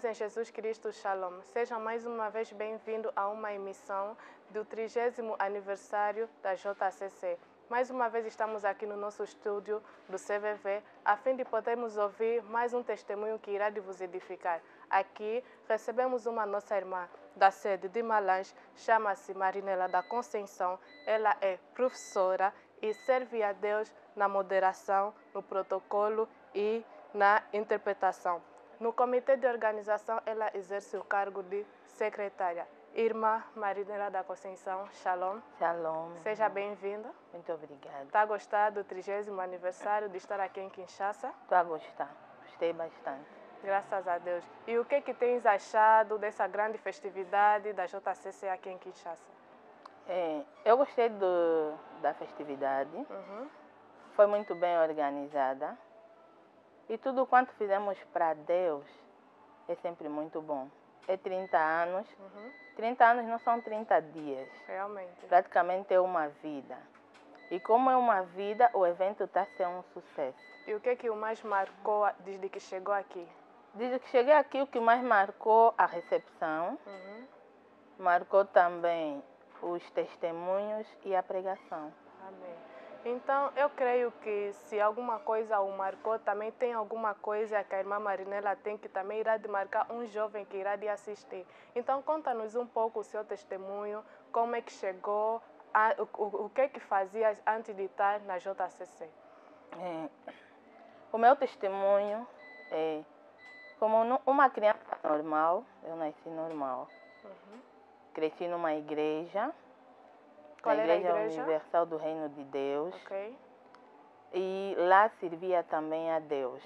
em Jesus Cristo, Shalom. Seja mais uma vez bem-vindo a uma emissão do 30º aniversário da JCC. Mais uma vez estamos aqui no nosso estúdio do CVV, a fim de podermos ouvir mais um testemunho que irá de vos edificar. Aqui recebemos uma nossa irmã da sede de Malange, chama-se Marinela da Conceição. Ela é professora e serve a Deus na moderação, no protocolo e na interpretação. No comitê de organização, ela exerce o cargo de secretária. Irmã Marinela da Conceição, Shalom. Shalom. Seja bem-vinda. Muito obrigada. Está a gostar do 30º aniversário de estar aqui em Kinshasa? Estou a gostar. Gostei bastante. Graças a Deus. E o que tens achado dessa grande festividade da JCC aqui em Kinshasa? Eu gostei da festividade. Foi muito bem organizada. E tudo quanto fizemos para Deus é sempre muito bom. É 30 anos. 30 anos não são 30 dias. Realmente. Praticamente é uma vida. E como é uma vida, o evento está sendo um sucesso. E o que o mais marcou desde que chegou aqui? Desde que cheguei aqui, o que mais marcou a recepção, marcou também os testemunhos e a pregação. Amém. Então, eu creio que se alguma coisa o marcou, também tem alguma coisa que a irmã Marinela tem que também irá de marcar um jovem que irá de assistir. Então, conta-nos um pouco o seu testemunho, como é que chegou, o que fazia antes de estar na JCC. O meu testemunho é como uma criança normal. Eu nasci normal. Cresci numa igreja. Qual na era a Igreja igreja? Universal do Reino de Deus. Ok. E lá servia também a Deus.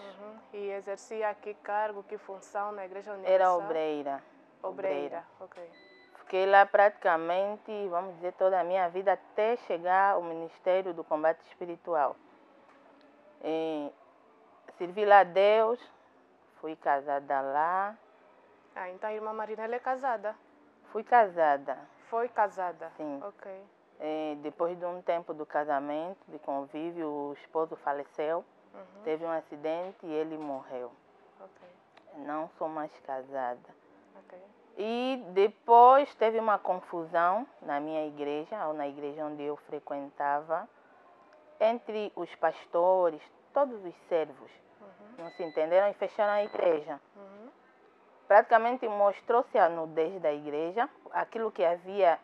E exercia que cargo, que função na Igreja Universal? Era obreira. Obreira, ok. Fiquei lá praticamente, vamos dizer, toda a minha vida até chegar ao Ministério do Combate Espiritual. Servi lá a Deus, fui casada lá. Então a irmã Marinela é casada? Fui casada. Foi casada? Sim. Ok. Depois de um tempo do casamento, de convívio, o esposo faleceu, teve um acidente e ele morreu. Ok. Não sou mais casada. Ok. E depois teve uma confusão na minha igreja, ou na igreja onde eu frequentava, entre os pastores, todos os servos. Não se entenderam e fecharam a igreja. Praticamente mostrou-se a nudez da igreja, aquilo que havia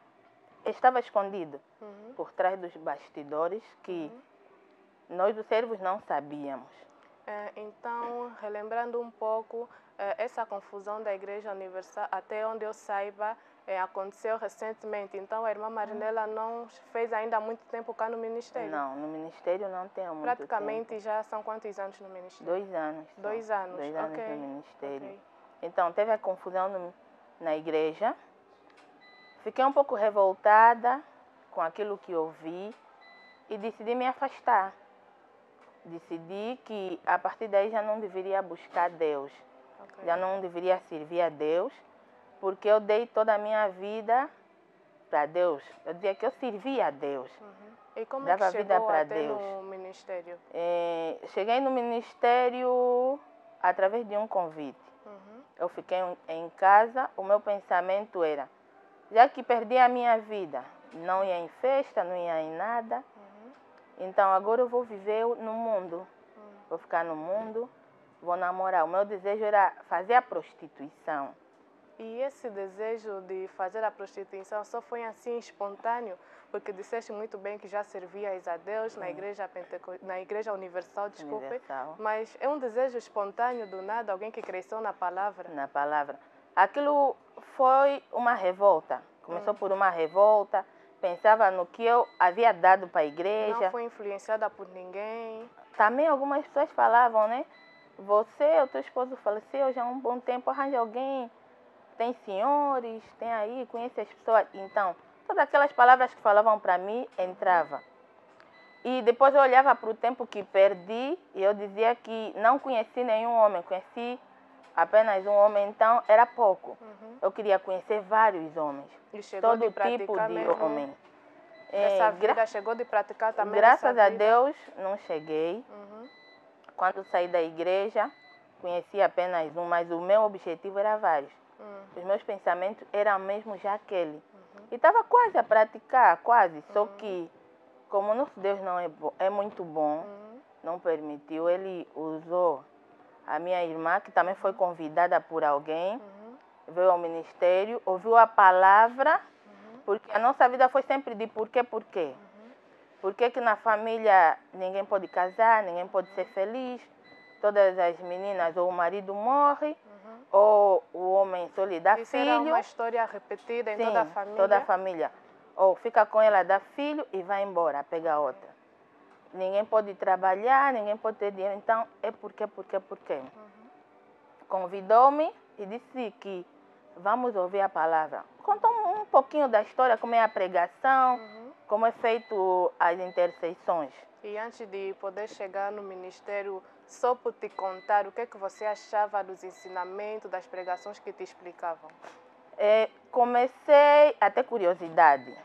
estava escondido por trás dos bastidores que nós os servos não sabíamos. Então, relembrando um pouco, essa confusão da Igreja Universal, até onde eu saiba, aconteceu recentemente. Então, a irmã Marinela não fez ainda muito tempo cá no ministério? Não, no ministério não tenho muito Praticamente tempo. já são quantos anos no ministério? 2 anos. Só. 2 anos. 2 anos Ok. no ministério. Ok. Então, teve a confusão na igreja. Fiquei um pouco revoltada com aquilo que ouvi e decidi me afastar. Decidi que a partir daí já não deveria buscar Deus. Ok. Já não deveria servir a Deus, porque eu dei toda a minha vida para Deus. Eu dizia que eu servia a Deus. E como Dava é que vida chegou para até Deus. no ministério? Cheguei no ministério através de um convite. Eu fiquei em casa, o meu pensamento era, já que perdi a minha vida, não ia em festa, não ia em nada, então agora eu vou viver no mundo. Vou ficar no mundo, vou namorar. O meu desejo era fazer a prostituição. E esse desejo de fazer a prostituição só foi assim espontâneo? Porque disseste muito bem que já servias a Deus na Igreja Universal, desculpe. Universal. Mas é um desejo espontâneo do nada, alguém que cresceu na palavra? Na palavra. Aquilo foi uma revolta. Começou por uma revolta. Pensava no que eu havia dado para a igreja. Não foi influenciada por ninguém? Também algumas pessoas falavam, né? Você, o teu esposo faleceu já há um bom tempo, arranja alguém. Tem senhores, tem aí, conhece as pessoas. Então, todas aquelas palavras que falavam para mim, entrava. E depois eu olhava para o tempo que perdi e eu dizia que não conheci nenhum homem, conheci apenas um homem, então era pouco. Eu queria conhecer vários homens, E chegou todo de tipo praticar de mesmo homem. essa vida, chegou de praticar também Graças essa a vida? Deus não cheguei. Quando saí da igreja, conhecia apenas um, mas o meu objetivo era vários. Os meus pensamentos eram mesmo já aquele. E estava quase a praticar, quase. Só que, como nosso Deus não é muito bom, não permitiu, ele usou a minha irmã, que também foi convidada por alguém, veio ao ministério, ouviu a palavra, porque a nossa vida foi sempre de porquê. Por que na família ninguém pode casar, ninguém pode ser feliz, todas as meninas ou o marido morre, ou o homem só lhe dá Isso filho. era uma história repetida em Sim, toda a família? Toda a família. Ou fica com ela, dá filho e vai embora, pega outra. Ninguém pode trabalhar, ninguém pode ter dinheiro. Então, é porquê. Convidou-me e disse que vamos ouvir a palavra. Contou um pouquinho da história, como é a pregação, como é feito as intercessões. E antes de poder chegar no ministério, só por te contar, o que é que você achava dos ensinamentos, das pregações que te explicavam? Comecei a ter curiosidade.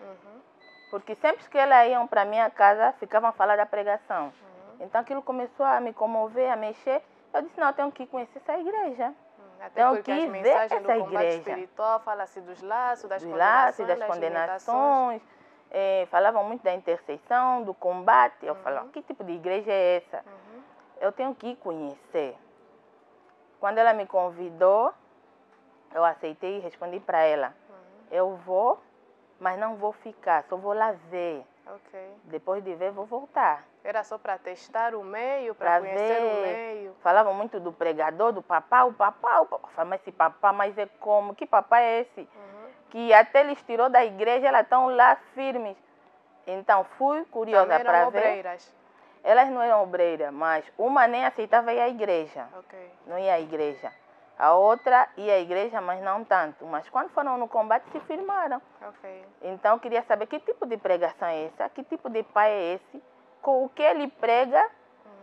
Porque sempre que elas iam para minha casa, ficavam a falar da pregação. Então aquilo começou a me comover, a mexer. Eu disse, não, eu tenho que conhecer essa igreja. Até porque as mensagens do combate espiritual falam-se dos laços, das condenações, falavam muito da intercessão, do combate. Eu falava, que tipo de igreja é essa? Eu tenho que ir conhecer. Quando ela me convidou, eu aceitei e respondi para ela. Eu vou, mas não vou ficar, só vou lá ver. Depois de ver, vou voltar. Era só para testar o meio, para conhecer o meio? Falavam muito do pregador, do papá, o papá. Mas esse papá, mas é como? Que papá é esse? Que até eles tirou da igreja, elas estão lá firmes. Então, fui curiosa para ver. Obreiras? Elas não eram obreiras, mas uma nem aceitava ir à igreja. Não ia à igreja. A outra ia à igreja, mas não tanto. Mas quando foram no combate, se firmaram. Então, eu queria saber que tipo de pregação é essa, que tipo de pai é esse, com o que ele prega,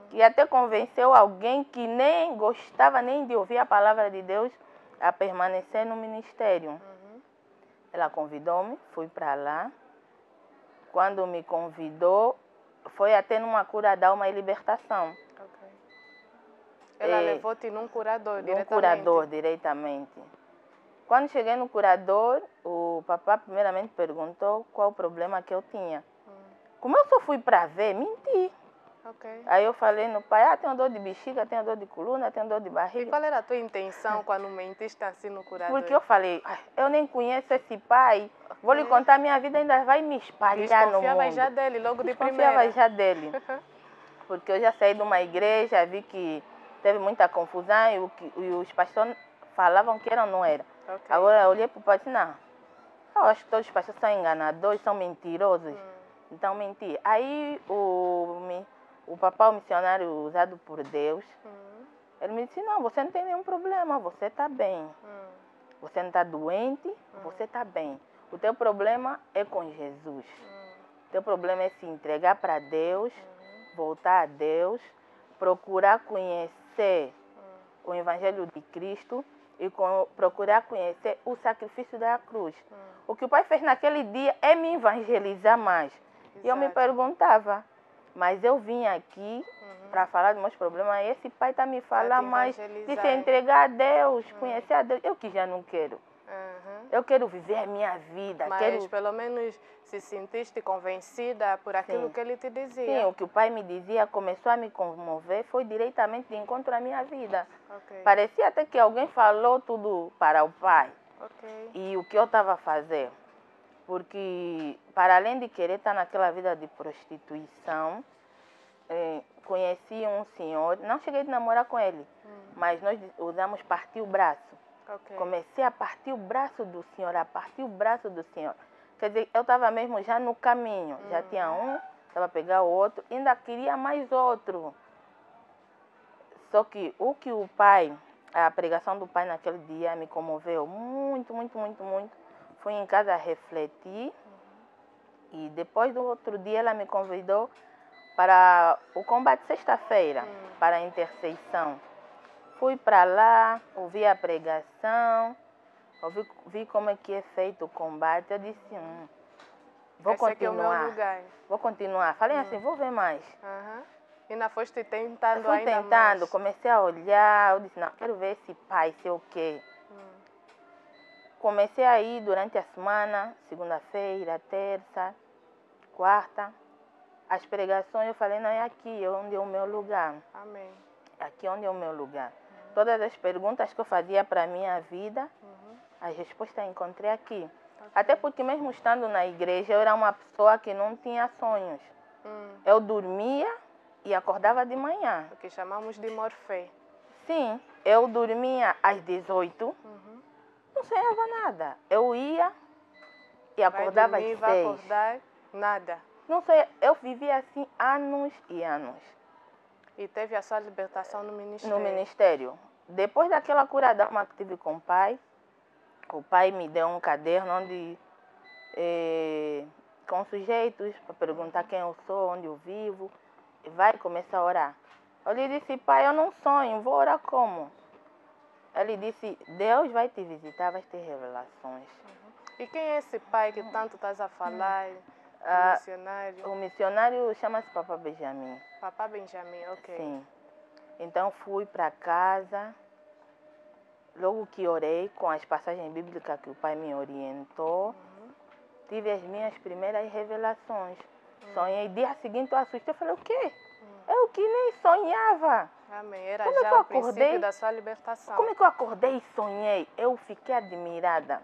que até convenceu alguém que nem gostava nem de ouvir a palavra de Deus a permanecer no ministério. Ela convidou-me, fui para lá. Quando me convidou, foi até numa cura da alma e libertação. Ela levou-te num curador diretamente? Num curador diretamente. Quando cheguei no curador, o papá primeiramente perguntou qual o problema que eu tinha. Como eu só fui para ver, menti. Aí eu falei no pai, tenho dor de bexiga, tenho dor de coluna, tenho dor de barriga. E qual era a tua intenção quando mentiste assim no curador? Porque eu falei, eu nem conheço esse pai, vou lhe contar minha vida, ainda vai me espalhar no mundo. Desconfiava já dele, logo de primeira? Desconfiava já dele. Porque eu já saí de uma igreja, vi que teve muita confusão e os pastores falavam que era ou não era. Agora eu olhei para o pai e disse, não, eu acho que todos os pastores são enganadores, são mentirosos. Então menti. Aí o papá, o missionário usado por Deus, ele me disse, não, você não tem nenhum problema, você está bem. Você não está doente, você está bem. O teu problema é com Jesus. O teu problema é se entregar para Deus, voltar a Deus, procurar conhecer o Evangelho de Cristo e procurar conhecer o sacrifício da cruz. O que o pai fez naquele dia é me evangelizar mais. E eu me perguntava, mas eu vim aqui para falar dos meus problemas, e esse pai está me falando mais de se entregar a Deus, conhecer a Deus. Eu que já não quero. Eu quero viver a minha vida. Mas pelo menos se sentiste convencida por aquilo que ele te dizia. Sim, o que o pai me dizia começou a me comover, foi diretamente de encontro à minha vida. Parecia até que alguém falou tudo para o pai. E o que eu estava a fazer. Porque, para além de querer estar naquela vida de prostituição, conheci um senhor, não cheguei a namorar com ele, mas nós usamos partir o braço. Comecei a partir o braço do senhor, Quer dizer, eu estava mesmo já no caminho, já tinha um, estava a pegar o outro, ainda queria mais outro. Só que o pai, a pregação do pai naquele dia me comoveu muito. Fui em casa refletir e depois do outro dia ela me convidou para o combate sexta-feira, para a intercessão. Fui para lá, ouvi a pregação, vi como é que é feito o combate. Eu disse, vou continuar. Vou continuar. Falei assim, vou ver mais. Ainda foste tentando Fui ainda tentando, mais. comecei a olhar, eu disse, não, quero ver esse pai, sei o quê. Comecei a ir durante a semana, segunda-feira, terça, quarta. As pregações, eu falei, não, é aqui onde é o meu lugar. Amém. Aqui onde é o meu lugar. Todas as perguntas que eu fazia para a minha vida, as respostas eu encontrei aqui. Até porque mesmo estando na igreja, eu era uma pessoa que não tinha sonhos. Eu dormia e acordava de manhã. O que chamamos de morfé. Sim, eu dormia às 18, não sonhava nada. Eu ia e acordava Vai dormir, às vai 6. acordar, nada. Não sei, eu vivia assim anos e anos. E teve a sua libertação no ministério. No ministério. Depois daquela cura da alma que tive com o pai me deu um caderno onde, com sujeitos para perguntar quem eu sou, onde eu vivo, e vai começar a orar. Eu lhe disse, pai, eu não sonho, vou orar como? Ele disse, Deus vai te visitar, vai ter revelações. E quem é esse pai que tanto estás a falar? O missionário? O missionário chama-se Papa Benjamin. Papa Benjamin, ok. Sim. Então fui para casa, logo que orei com as passagens bíblicas que o pai me orientou, tive as minhas primeiras revelações. Sonhei, dia seguinte eu assustei, eu falei, o quê? Eu que nem sonhava. Amém. Era Como é que já eu o princípio acordei? da sua libertação. Como é que eu acordei e sonhei? Eu fiquei admirada,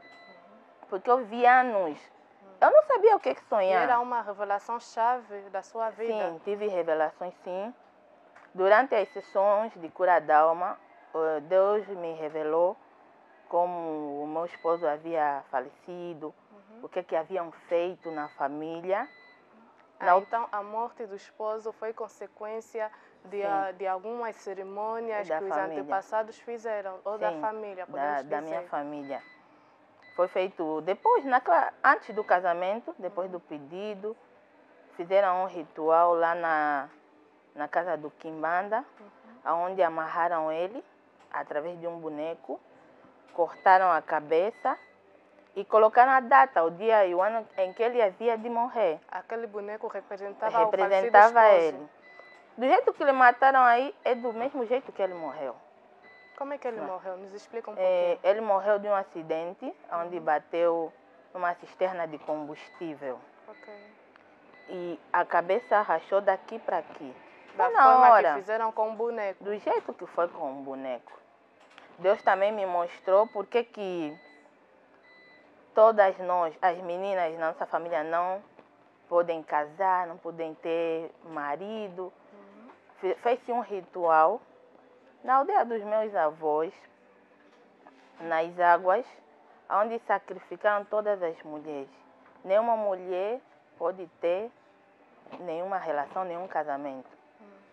porque eu vi anos. Eu não sabia o que E sonhar. era uma revelação chave da sua vida. Sim, tive revelações, sim. Durante as sessões de cura da alma, Deus me revelou como o meu esposo havia falecido, o que haviam feito na família. Então a morte do esposo foi consequência de algumas cerimônias Da que os família. antepassados fizeram, ou da Sim, família, podemos dizer. da minha família. Foi feito depois, antes do casamento, depois do pedido, fizeram um ritual lá na casa do Quimbanda, onde amarraram ele através de um boneco, cortaram a cabeça e colocaram a data, o dia e o ano em que ele havia de morrer. Aquele boneco representava o falecido Representava esposo. ele. Do jeito que ele mataram aí, é do mesmo jeito que ele morreu. Como é que ele morreu? Nos explica um pouquinho. Ele morreu de um acidente, onde bateu numa cisterna de combustível. Ok. E a cabeça rachou daqui para aqui. Da Na forma hora, que fizeram com o boneco. do jeito que foi com o boneco. Deus também me mostrou porque que todas nós, as meninas da nossa família, não podem casar, não podem ter marido. Fez-se um ritual na aldeia dos meus avós, nas águas, onde sacrificaram todas as mulheres. Nenhuma mulher pode ter nenhuma relação, nenhum casamento.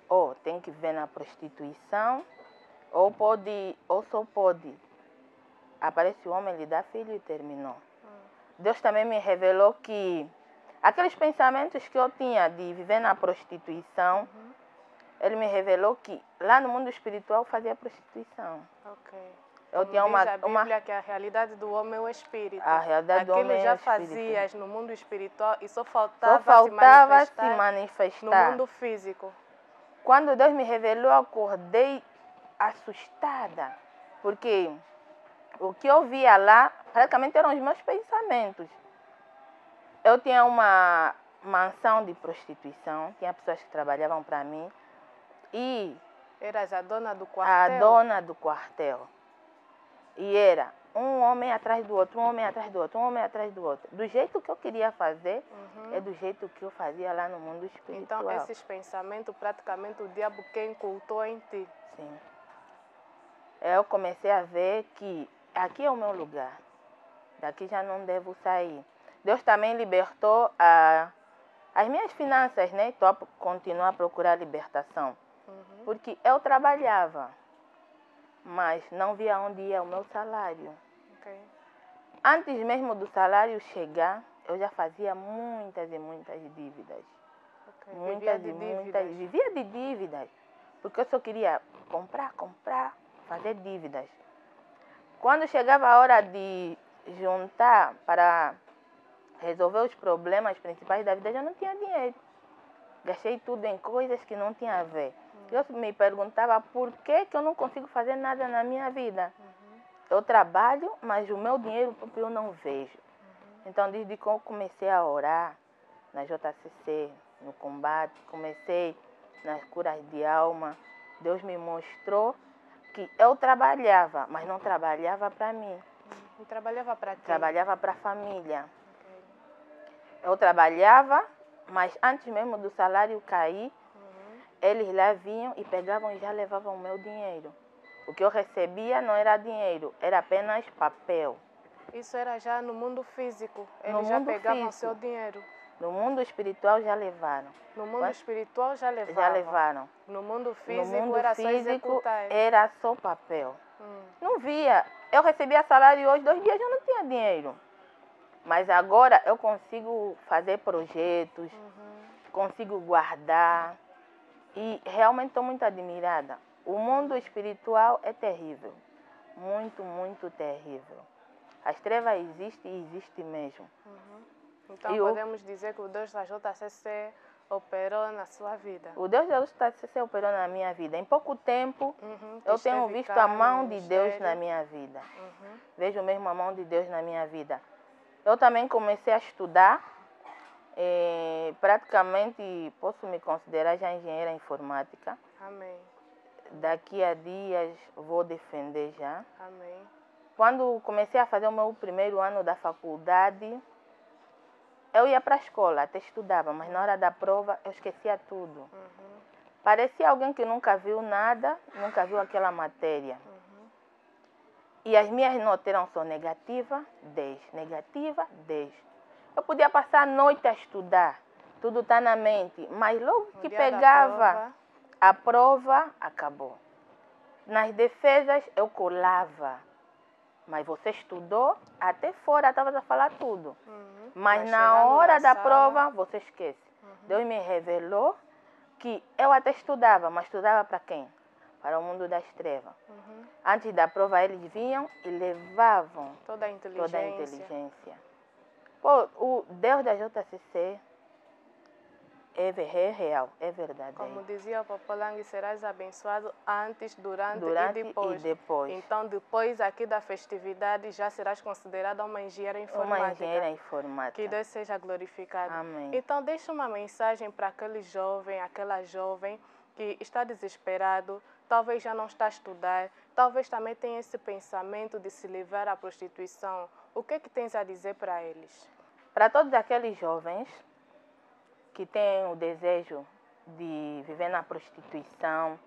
Ou tem que viver na prostituição, ou só pode. Aparece o homem, lhe dá filho e terminou. Deus também me revelou que aqueles pensamentos que eu tinha de viver na prostituição, Ele me revelou que lá no mundo espiritual eu fazia prostituição. Ok. Eu tinha diz a Bíblia que a realidade do homem é o espírito. A realidade do homem é o Aquilo já espírito. fazias no mundo espiritual e só Só faltava se manifestar no mundo físico. Quando Deus me revelou, eu acordei assustada. Porque o que eu via lá, praticamente eram os meus pensamentos. Eu tinha uma mansão de prostituição, tinha pessoas que trabalhavam para mim. E eras a dona do a quartel? dona do quartel. E era um homem atrás do outro, um homem atrás do outro, um homem atrás do outro. Do jeito que eu queria fazer, é do jeito que eu fazia lá no mundo espiritual. Então, esses pensamentos, praticamente o diabo que incultou em ti. Sim. Eu comecei a ver que aqui é o meu lugar. Daqui já não devo sair. Deus também libertou as minhas finanças, né? Estou a continuar a procurar libertação. Porque eu trabalhava, mas não via onde ia o meu salário. Okay. Antes mesmo do salário chegar, eu já fazia muitas e muitas dívidas. Okay. Vivia de dívidas. Porque eu só queria comprar, fazer dívidas. Quando chegava a hora de juntar para resolver os problemas principais da vida, eu já não tinha dinheiro. Gastei tudo em coisas que não tinham a ver. Eu me perguntava por que eu não consigo fazer nada na minha vida. Eu trabalho, mas o meu dinheiro eu não vejo. Então, desde que eu comecei a orar na JCC, no combate, comecei nas curas de alma, Deus me mostrou que eu trabalhava, mas não trabalhava para mim. E trabalhava para quê? Trabalhava para a família. Eu trabalhava, mas antes mesmo do salário cair, eles lá vinham e pegavam e já levavam o meu dinheiro. O que eu recebia não era dinheiro, era apenas papel. Isso era já no mundo físico. No Eles já mundo pegavam o físico. seu dinheiro. No mundo espiritual já levaram. No mundo espiritual já levavam. Já levaram. No mundo físico No mundo era físico só executar. era só papel. Não via. Eu recebia salário hoje, 2 dias eu não tinha dinheiro. Mas agora eu consigo fazer projetos, consigo guardar. E realmente estou muito admirada. O mundo espiritual é terrível. Muito, muito terrível. As trevas existem e existem mesmo. Então podemos dizer que o Deus da JCC operou na sua vida. O Deus da JCC operou na minha vida. Em pouco tempo, eu tenho visto a mão de Deus na minha vida. Vejo mesmo a mão de Deus na minha vida. Eu também comecei a estudar. Praticamente posso me considerar já engenheira informática. Amém. Daqui a dias vou defender já. Amém. Quando comecei a fazer o meu primeiro ano da faculdade, eu ia para a escola, até estudava, mas na hora da prova eu esquecia tudo. Parecia alguém que nunca viu nada, nunca viu aquela matéria. E as minhas notas eram só negativa, 10, negativa, 10. Eu podia passar a noite a estudar, tudo está na mente, mas logo que pegava a prova, acabou. Nas defesas eu colava, mas você estudou, até fora estava a falar tudo. Mas na hora da prova, você esquece. Deus me revelou que eu até estudava, mas estudava para quem? Para o mundo das trevas. Antes da prova, eles vinham e levavam toda a inteligência. Pô, o Deus da JCC é real, é verdadeiro. Como dizia o Popolangue, serás abençoado antes, durante e depois. Então, depois aqui da festividade, já serás considerada uma engenheira informática. Uma engenheira informática. Que Deus seja glorificado. Amém. Então, deixa uma mensagem para aquele jovem, aquela jovem que está desesperado, talvez já não está a estudar, talvez também tenha esse pensamento de se livrar à prostituição. O que é que tens a dizer para eles? Para todos aqueles jovens que têm o desejo de viver na prostituição,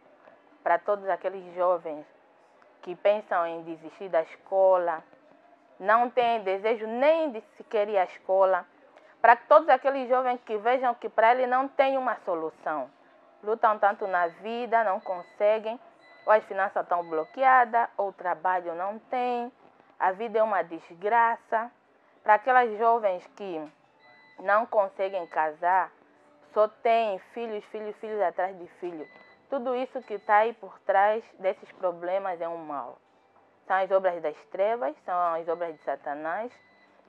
para todos aqueles jovens que pensam em desistir da escola, não têm desejo nem de sequer ir à escola, para todos aqueles jovens que vejam que para eles não tem uma solução, lutam tanto na vida, não conseguem, ou as finanças estão bloqueadas, ou o trabalho não tem, a vida é uma desgraça. Para aquelas jovens que não conseguem casar, só têm filhos atrás de filhos. Tudo isso que está aí por trás desses problemas é um mal. São as obras das trevas, são as obras de Satanás.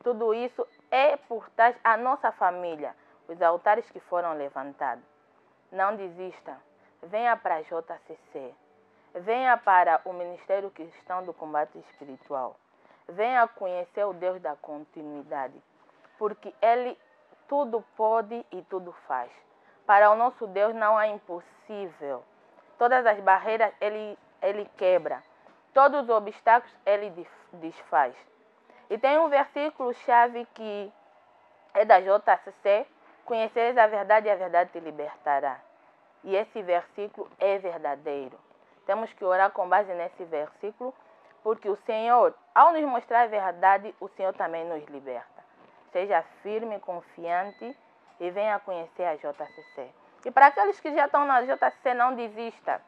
Tudo isso é por trás da nossa família, os altares que foram levantados. Não desista. Venha para a JCC. Venha para o Ministério Cristão do Combate Espiritual. Venha conhecer o Deus da continuidade, porque Ele tudo pode e tudo faz. Para o nosso Deus não há impossível. Todas as barreiras Ele quebra. Todos os obstáculos Ele desfaz. E tem um versículo-chave que é da JCC, conhecereis a verdade e a verdade te libertará. E esse versículo é verdadeiro. Temos que orar com base nesse versículo, porque o Senhor, ao nos mostrar a verdade, o Senhor também nos liberta. Seja firme, confiante e venha conhecer a JCC. E para aqueles que já estão na JCC, não desista.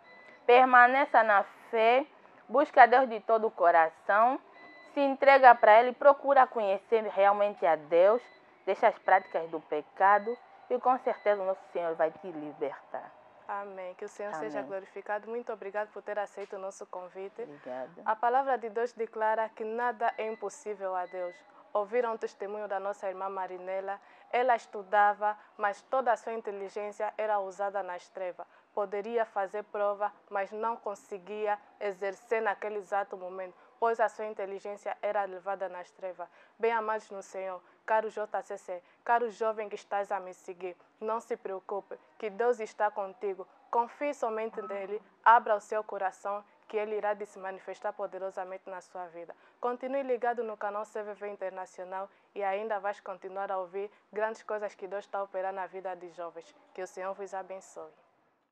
Permaneça na fé, busca a Deus de todo o coração, se entrega para Ele, procura conhecer realmente a Deus, deixa as práticas do pecado e com certeza o nosso Senhor vai te libertar. Amém. Que o Senhor seja glorificado. Muito obrigado por ter aceito o nosso convite. Obrigada. A palavra de Deus declara que nada é impossível a Deus. ouviram o testemunho da nossa irmã Marinela. Ela estudava, mas toda a sua inteligência era usada nas trevas. Poderia fazer prova, mas não conseguia exercer naquele exato momento, pois a sua inteligência era levada nas trevas. Bem amados no Senhor, caro JCC, caro jovem que estás a me seguir, não se preocupe, que Deus está contigo. Confie somente nele, abra o seu coração, que ele irá se manifestar poderosamente na sua vida. Continue ligado no canal CVV Internacional e ainda vais continuar a ouvir grandes coisas que Deus está a operar na vida de jovens. Que o Senhor vos abençoe.